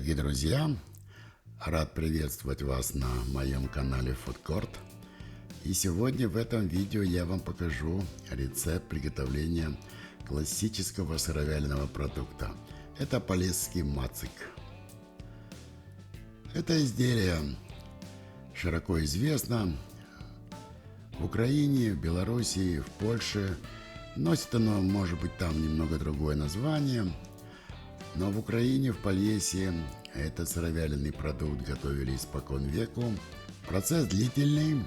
дорогие друзья! Рад приветствовать вас на моем канале Food Court. И сегодня в этом видео я вам покажу рецепт приготовления классического сыровяленого продукта. Это полесский мацик. Это изделие широко известно в Украине, в Белоруссии, в Польше. Носит оно, может быть, там немного другое название. Но в Украине, в Полесье, этот сыровяленый продукт готовили испокон веку. Процесс длительный,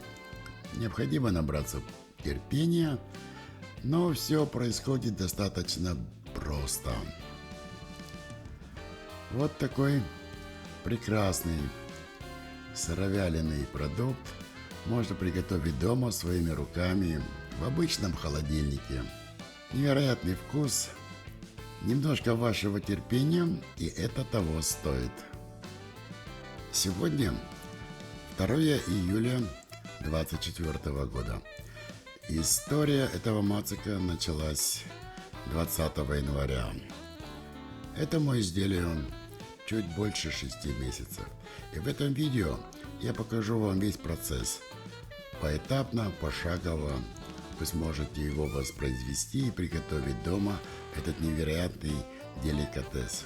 необходимо набраться терпения, но все происходит достаточно просто. Вот такой прекрасный сыровяленый продукт можно приготовить дома своими руками в обычном холодильнике. Невероятный вкус. Немножко вашего терпения, и это того стоит. Сегодня 2 июля 2024 года. История этого мацика началась 20 января. Этому изделию чуть больше 6 месяцев. И в этом видео я покажу вам весь процесс. Поэтапно, пошагово. Вы сможете его воспроизвести и приготовить дома этот невероятный деликатес.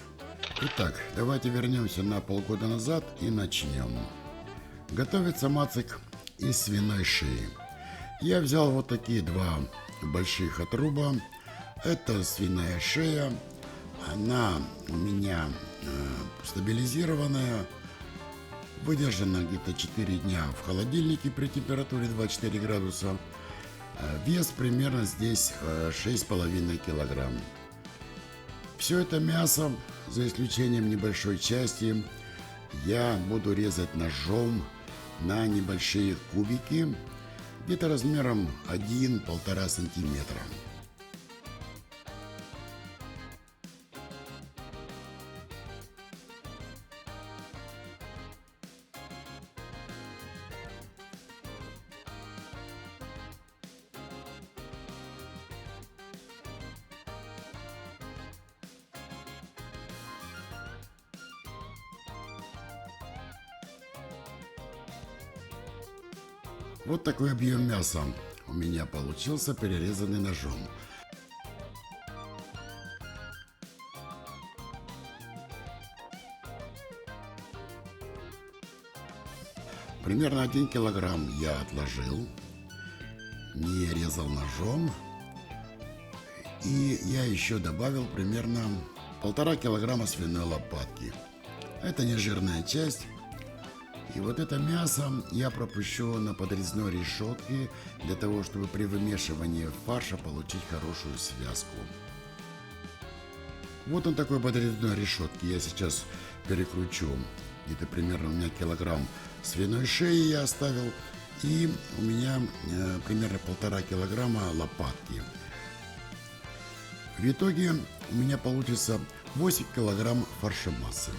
Итак, давайте вернемся на полгода назад и начнем. Готовится мацик из свиной шеи. Я взял вот такие два больших отруба. Это свиная шея. Она у меня стабилизированная. Выдержана где-то 4 дня в холодильнике при температуре 24 градуса. Вес примерно здесь 6,5 килограмм. Все это мясо, за исключением небольшой части, я буду резать ножом на небольшие кубики, где-то размером 1-1,5 сантиметра. Вот такой объем мяса у меня получился, перерезанный ножом. Примерно 1 килограмм я отложил, не резал ножом. И я еще добавил примерно 1,5 килограмма свиной лопатки. Это нежирная часть. И вот это мясо я пропущу на подрезной решетке для того, чтобы при вымешивании фарша получить хорошую связку. Вот он такой подрезной решетки. Я сейчас перекручу. Где-то примерно у меня килограмм свиной шеи я оставил. И у меня примерно 1,5 килограмма лопатки. В итоге у меня получится 8 килограмм фаршемассы.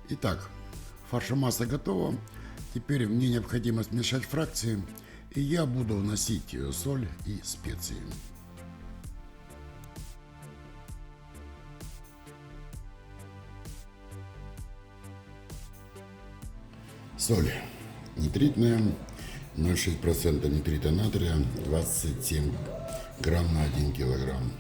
Итак, фаршемасса готова. Теперь мне необходимо смешать фракции, и я буду вносить соль и специи. Соль нитритная, 0,6% нитрита натрия, 27 грамм на 1 килограмм.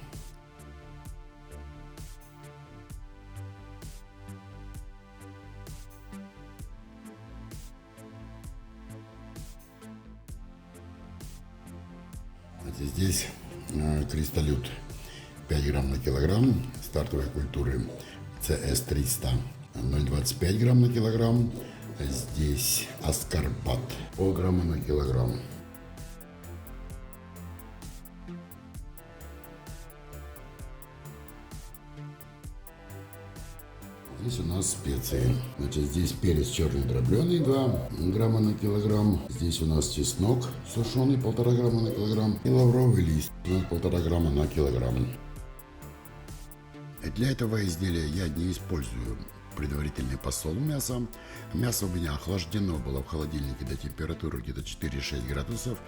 Здесь кристаллют 5 грамм на килограмм стартовой культуры CS300, 0,25 грамм на килограмм. Здесь аскорбат полграмма на килограмм. Здесь у нас специи. Значит, здесь перец черный дробленый 2 грамма на килограмм. Здесь у нас чеснок сушеный 1,5 грамма на килограмм. И лавровый лист 1,5 грамма на килограмм. Для этого изделия я не использую предварительный посол мяса. Мясо у меня охлаждено было в холодильнике до температуры где-то 4-6 градусов.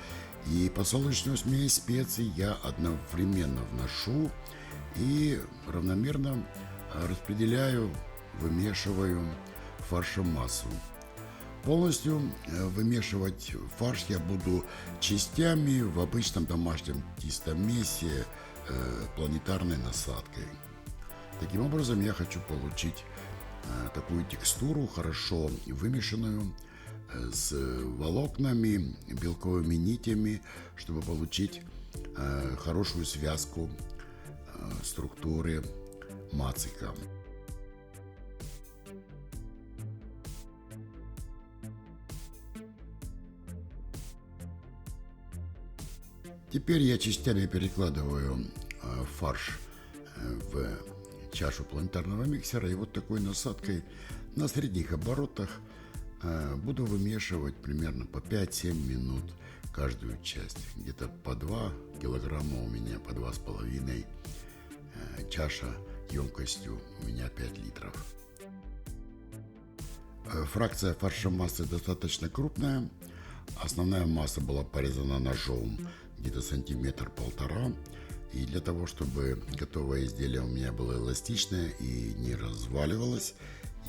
И посолочную смесь специй я одновременно вношу и равномерно распределяю, вымешиваю фаршем массу. Полностью вымешивать фарш я буду частями в обычном домашнем тестомесе планетарной насадкой. Таким образом, я хочу получить такую текстуру, хорошо вымешанную, с волокнами, белковыми нитями, чтобы получить хорошую связку структуры мацика. Теперь я частями перекладываю фарш в чашу планетарного миксера и вот такой насадкой на средних оборотах буду вымешивать примерно по 5-7 минут каждую часть. Где-то по 2 килограмма у меня, по 2,5. Чаша емкостью у меня 5 литров. Фракция фарша массы достаточно крупная. Основная масса была порезана ножом где-то 1-1,5 см. И для того, чтобы готовое изделие у меня было эластичное и не разваливалось,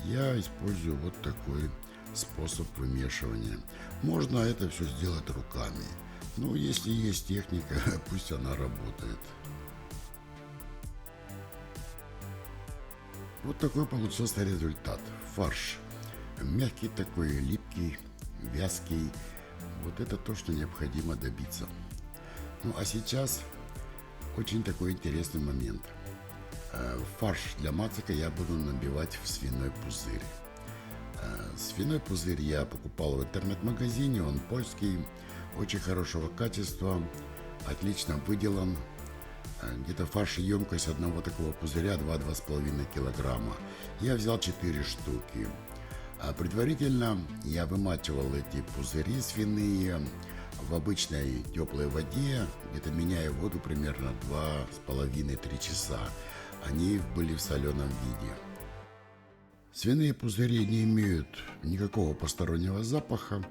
я использую вот такой способ вымешивания. Можно это все сделать руками. Но если есть техника, пусть она работает. Вот такой получился результат. Фарш мягкий такой, липкий, вязкий. Вот это то, что необходимо добиться. Ну а сейчас очень такой интересный момент. Фарш для мацика я буду набивать в свиной пузырь. Свиной пузырь я покупал в интернет-магазине, он польский, очень хорошего качества, отлично выделан. Где-то фаршеемкость одного такого пузыря 2-2,5 килограмма. Я взял 4 штуки. Предварительно я вымачивал эти пузыри свиные в обычной теплой воде, где-то меняя воду примерно 2,5-3 часа. Они были в соленом виде. Свиные пузыри не имеют никакого постороннего запаха.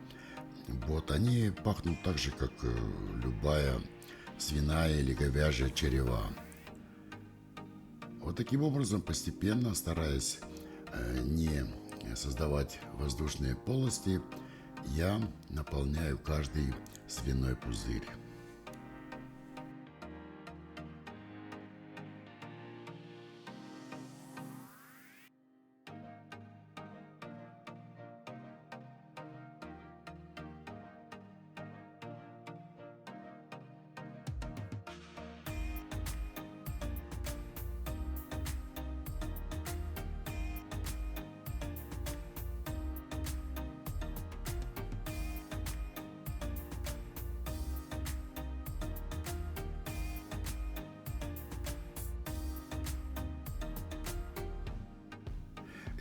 Вот, они пахнут так же, как любая свиная или говяжья черева. Вот таким образом, постепенно, стараясь не создавать воздушные полости, я наполняю каждый свиной пузырь.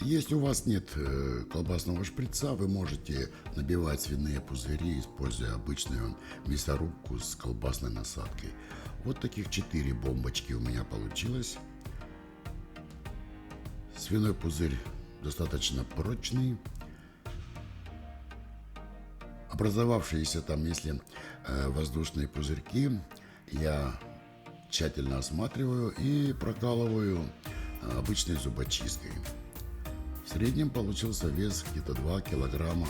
Если у вас нет колбасного шприца, вы можете набивать свиные пузыри, используя обычную мясорубку с колбасной насадкой. Вот таких 4 бомбочки у меня получилось. Свиной пузырь достаточно прочный. Образовавшиеся там, если воздушные пузырьки, я тщательно осматриваю и прокалываю обычной зубочисткой. В среднем получился вес где-то 2 килограмма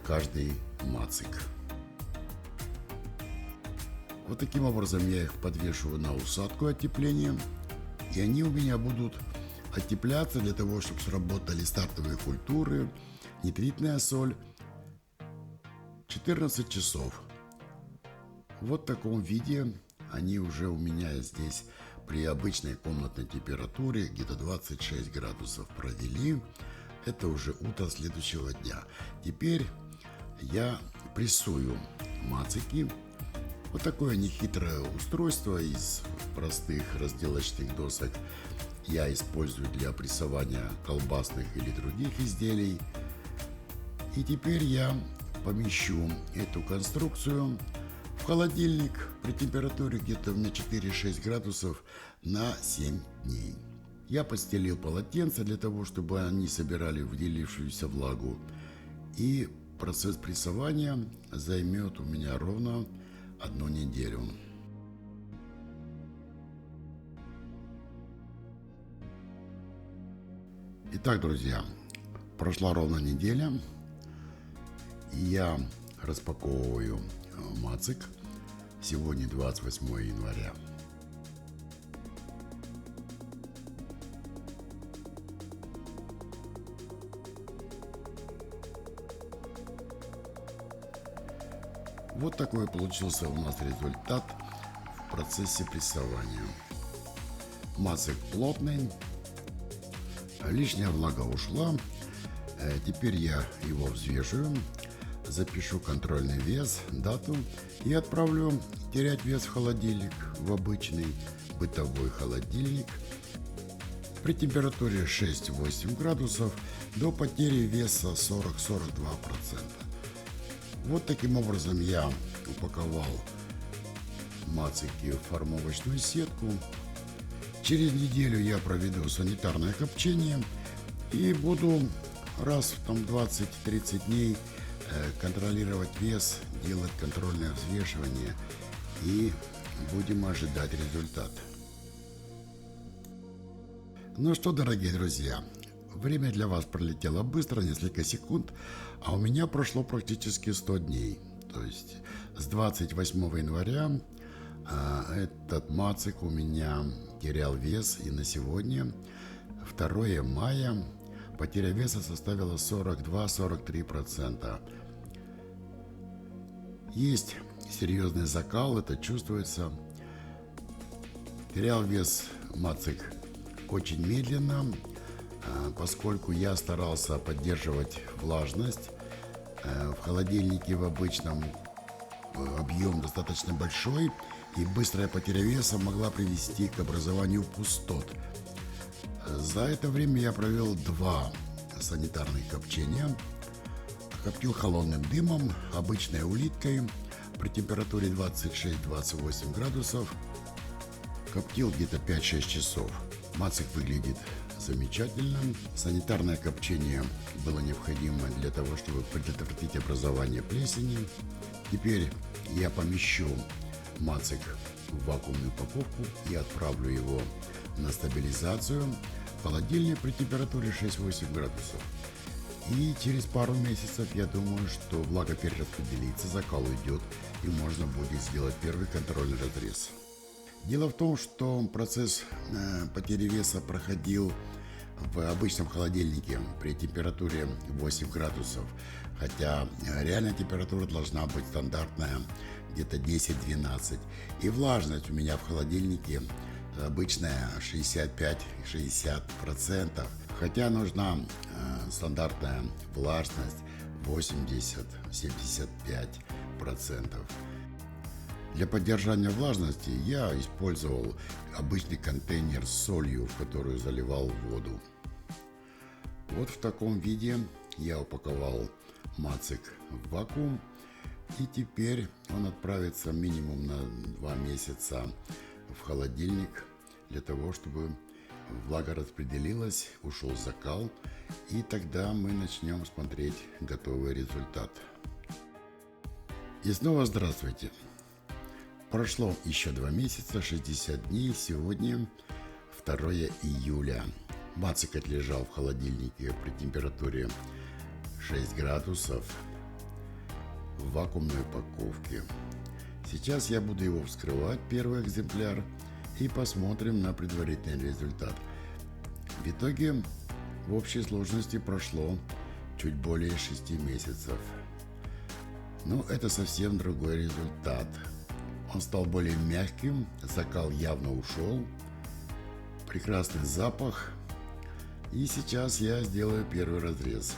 каждый мацик. Вот таким образом я их подвешиваю на усадку отепления, и они у меня будут оттепляться для того, чтобы сработали стартовые культуры, нитритная соль. 14 часов. Вот в таком виде они уже у меня здесь при обычной комнатной температуре, где-то 26 градусов провели. Это уже утро следующего дня. Теперь я прессую мацики. Вот такое нехитрое устройство из простых разделочных досок. я использую для прессования колбасных или других изделий. И теперь я помещу эту конструкцию в холодильник при температуре где-то у меня 4-6 градусов на 7 дней. Я постелил полотенце для того, чтобы они собирали выделившуюся влагу. И процесс прессования займет у меня ровно 1 неделю. Итак, друзья, прошла ровно неделя, и я распаковываю Мацик. Сегодня 28 января. Вот такой получился у нас результат в процессе прессования. Мацик плотный, лишняя влага ушла. Теперь я его взвешиваю, запишу контрольный вес, дату и отправлю терять вес в холодильник, в обычный бытовой холодильник при температуре 6-8 градусов до потери веса 40-42%. Вот таким образом я упаковал Мацики в формовочную сетку. Через неделю я проведу санитарное копчение и буду раз в 20-30 дней контролировать вес, делать контрольное взвешивание и будем ожидать результат. Ну что, дорогие друзья, время для вас пролетело быстро, несколько секунд, а у меня прошло практически 100 дней. То есть с 28 января этот Мацик у меня терял вес, и на сегодня, 2 мая, потеря веса составила 42-43%. Есть серьезный закал, это чувствуется. Терял вес Мацик очень медленно, поскольку я старался поддерживать влажность. В холодильнике в обычном объем достаточно большой, и быстрая потеря веса могла привести к образованию пустот. За это время я провел 2 санитарных копчения. Коптил холодным дымом, обычной улиткой при температуре 26-28 градусов. Коптил где-то 5-6 часов. Мацик выглядит замечательно. Санитарное копчение было необходимо для того, чтобы предотвратить образование плесени. Теперь я помещу Мацик в вакуумную упаковку и отправлю его на стабилизацию в холодильник при температуре 6-8 градусов. И через пару месяцев я думаю, что влага перераспределится, закал уйдет и можно будет сделать первый контрольный разрез. Дело в том, что процесс потери веса проходил в обычном холодильнике при температуре 8 градусов, хотя реальная температура должна быть стандартная, где-то 10-12. И влажность у меня в холодильнике обычная 65-60%, хотя нужна стандартная влажность 80-75%. Для поддержания влажности я использовал обычный контейнер с солью, в которую заливал воду. Вот в таком виде я упаковал Мацик в вакуум, и теперь он отправится минимум на 2 месяца в холодильник для того, чтобы влага распределилась, ушел закал, и тогда мы начнем смотреть готовый результат. И снова здравствуйте! Прошло еще 2 месяца, 60 дней, сегодня 2 июля. Мацик отлежал в холодильнике при температуре 6 градусов в вакуумной упаковке. Сейчас я буду его вскрывать, первый экземпляр, и посмотрим на предварительный результат. В итоге в общей сложности прошло чуть более 6 месяцев. Но это совсем другой результат. Он стал более мягким, закал явно ушел, прекрасный запах. И сейчас я сделаю первый разрез.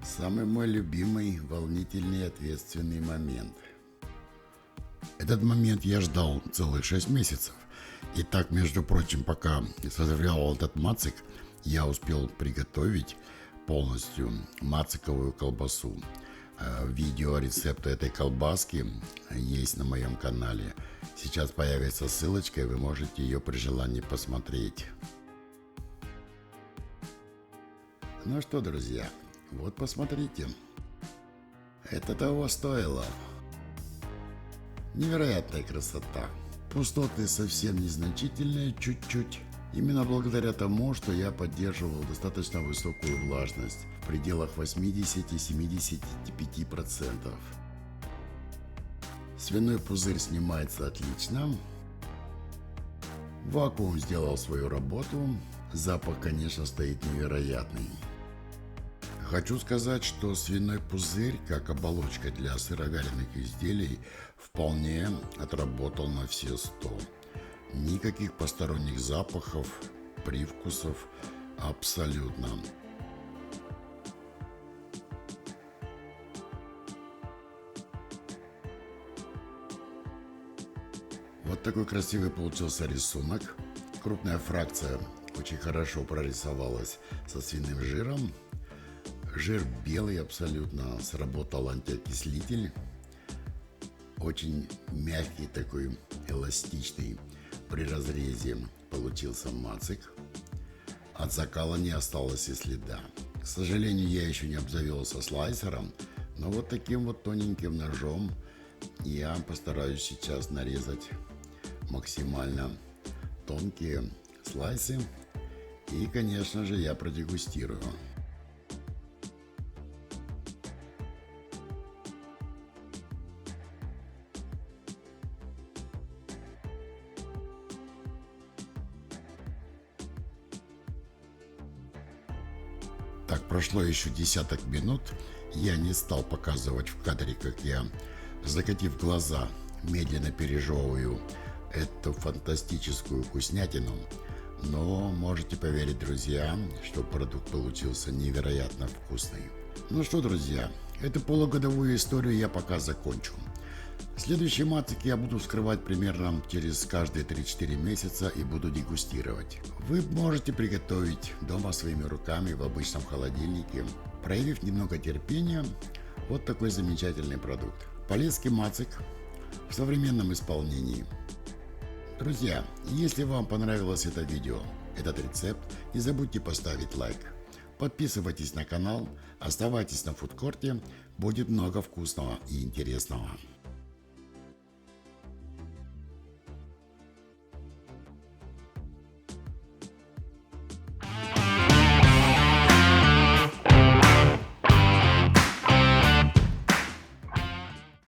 Самый мой любимый, волнительный и ответственный момент. Этот момент я ждал целых 6 месяцев. Итак, между прочим, пока созревал этот мацик, я успел приготовить полностью мациковую колбасу. Видео рецепта этой колбаски есть на моем канале. Сейчас появится ссылочка, и вы можете ее при желании посмотреть. Ну что, друзья, вот посмотрите. Это того стоило. Невероятная красота. Пустоты совсем незначительные, чуть-чуть. Именно благодаря тому, что я поддерживал достаточно высокую влажность в пределах 80-75%. Свиной пузырь снимается отлично. Вакуум сделал свою работу. Запах, конечно, стоит невероятный. Хочу сказать, что свиной пузырь, как оболочка для сыровяленых изделий, вполне отработал на все 100. Никаких посторонних запахов, привкусов абсолютно. Вот такой красивый получился рисунок. Крупная фракция очень хорошо прорисовалась со свиным жиром. Жир белый абсолютно, сработал антиокислитель. Очень мягкий такой, эластичный. При разрезе получился мацик. От закала не осталось и следа. К сожалению, я еще не обзавелся слайсером, но вот таким вот тоненьким ножом я постараюсь сейчас нарезать максимально тонкие слайсы. И, конечно же, я продегустирую. Так, прошло еще десяток минут. Я не стал показывать в кадре, как я, закатив глаза, медленно пережевываю эту фантастическую вкуснятину. Но можете поверить, друзья, что продукт получился невероятно вкусный. Ну что, друзья, эту полугодовую историю я пока закончу. Следующий мацик я буду вскрывать примерно через каждые 3-4 месяца и буду дегустировать. Вы можете приготовить дома своими руками в обычном холодильнике, проявив немного терпения. Вот такой замечательный продукт. Полесский мацик в современном исполнении. Друзья, если вам понравилось это видео, этот рецепт, не забудьте поставить лайк. Подписывайтесь на канал, оставайтесь на фудкорте, будет много вкусного и интересного.